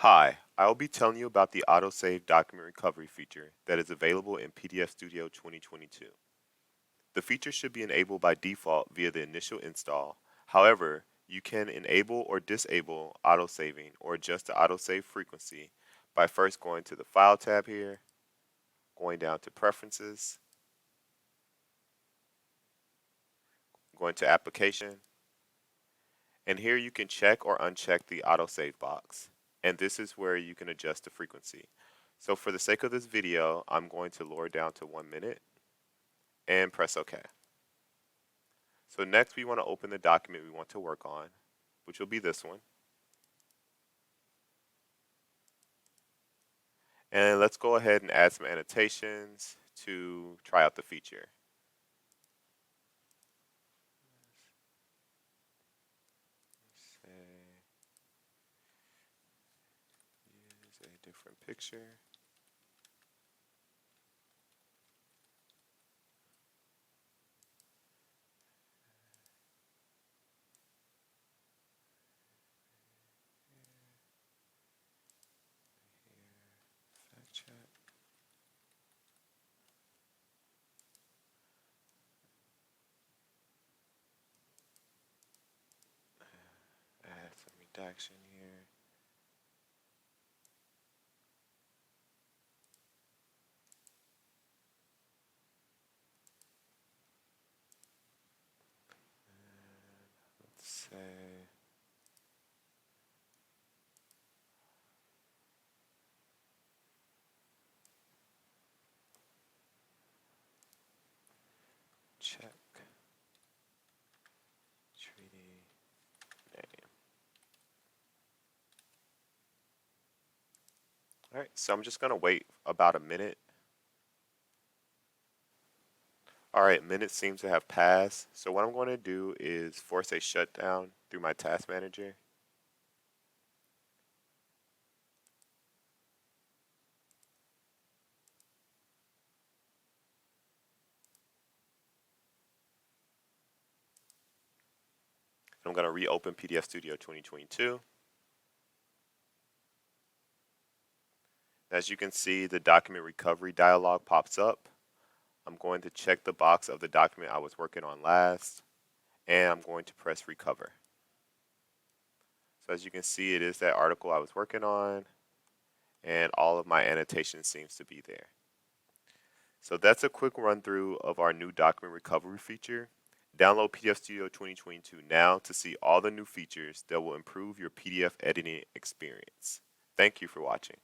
Hi, I will be telling you about the Autosave Document Recovery feature that is available in PDF Studio 2022. The feature should be enabled by default via the initial install. However, you can enable or disable autosaving or adjust the autosave frequency by first going to the File tab here, going down to Preferences, going to Application, and here you can check or uncheck the autosave box. And this is where you can adjust the frequency. So for the sake of this video, I'm going to lower it down to 1 minute and press OK. So next we want to open the document we want to work on, which will be this one. And let's go ahead and add some annotations to try out the feature. Say, use a different picture. Fact check. Add some redaction here. And let's say check treaty name. All right, so I'm just going to wait about a minute. All right, minutes seem to have passed. So what I'm going to do is force a shutdown through my task manager. I'm going to reopen PDF Studio 2022. As you can see, the document recovery dialog pops up. I'm going to check the box of the document I was working on last, and I'm going to press recover. So as you can see, it is that article I was working on, and all of my annotation seems to be there. So that's a quick run through of our new document recovery feature. Download PDF Studio 2022 now to see all the new features that will improve your PDF editing experience. Thank you for watching.